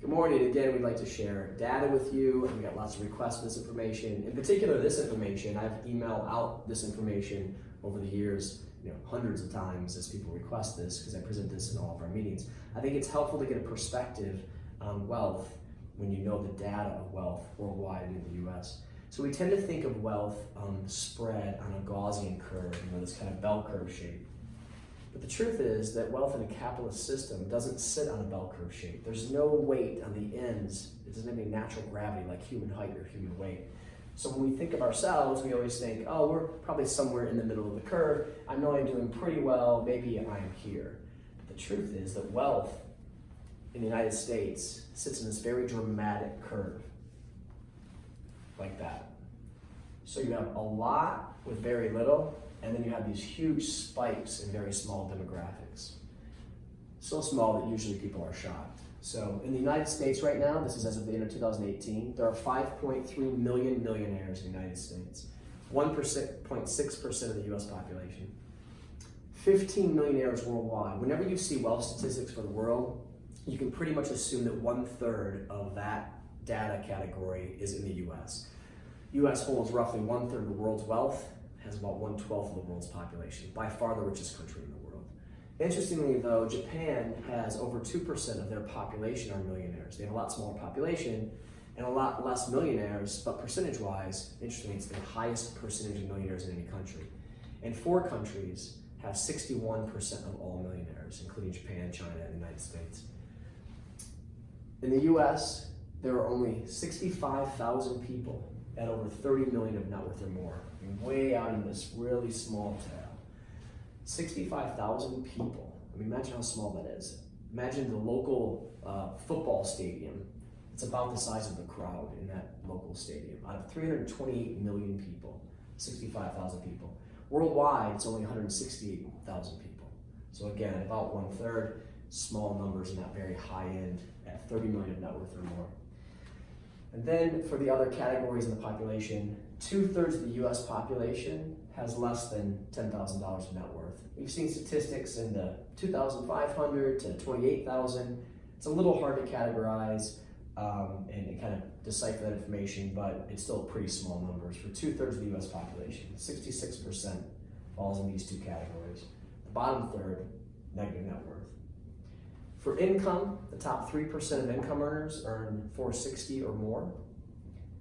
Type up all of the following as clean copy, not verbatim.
Good morning. Again, we'd like to share data with you, and we got lots of requests for this information. In particular, this information, I've emailed out this information over the years, hundreds of times as people request this, because I present this in all of our meetings. I think it's helpful to get a perspective on wealth when you know the data of wealth worldwide and in the US. So we tend to think of wealth spread on a Gaussian curve, this kind of bell curve shape. But the truth is that wealth in a capitalist system doesn't sit on a bell curve shape. There's no weight on the ends. It doesn't have any natural gravity like human height or human weight. So when we think of ourselves, we always think, oh, we're probably somewhere in the middle of the curve. I know I'm doing pretty well. Maybe I'm here. But the truth is that wealth in the United States sits in this very dramatic curve, like that. So you have a lot with very little, and then you have these huge spikes in very small demographics. So small that usually people are shocked. So in the United States right now, this is as of the end of 2018, there are 5.3 million millionaires in the United States, 1.6% of the US population. 15 millionaires worldwide. Whenever you see wealth statistics for the world, you can pretty much assume that 1/3 of that data category is in the US. US holds roughly 1/3 of the world's wealth, has about 1/12 of the world's population, by far the richest country in the world. Interestingly though, Japan has over 2% of their population are millionaires. They have a lot smaller population and a lot less millionaires, but percentage-wise, interestingly, it's the highest percentage of millionaires in any country. And 4 countries have 61% of all millionaires, including Japan, China, and the United States. In the US, there are only 65,000 people at over 30 million of net worth or more, way out in this really small tail. 65,000 people. Imagine how small that is. Imagine the local football stadium. It's about the size of the crowd in that local stadium. Out of 328 million people, 65,000 people. Worldwide, it's only 168,000 people. So again, about 1/3, small numbers in that very high end at 30 million of net worth or more. And then for the other categories in the population, 2/3 of the US population has less than $10,000 of net worth. We've seen statistics in the 2,500 to 28,000. It's a little hard to categorize and kind of decipher that information, but it's still pretty small numbers. For 2/3 of the US population, 66% falls in these two categories. The bottom third, negative net worth. For income, the top 3% of income earners earn $460 or more.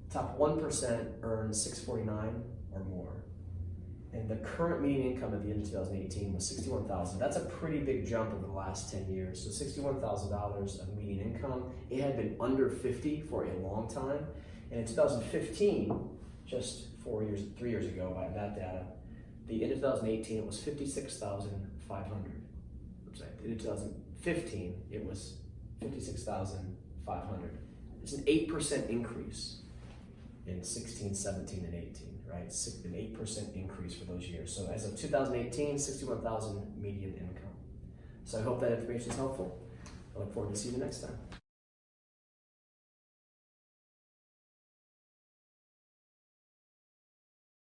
Top 1% earn $649 or more. And the current median income at the end of 2018 was $61,000. That's a pretty big jump over the last 10 years. So $61,000 of median income. It had been under 50 for a long time. And in 2015, just 3 years ago by that data, the end of 2018, it was 56,500. In 2015, it was 56,500. It's an 8% increase in 16, 17, and 18, right? An 8% increase for those years. So as of 2018, 61,000 median income. So I hope that information is helpful. I look forward to seeing you next time.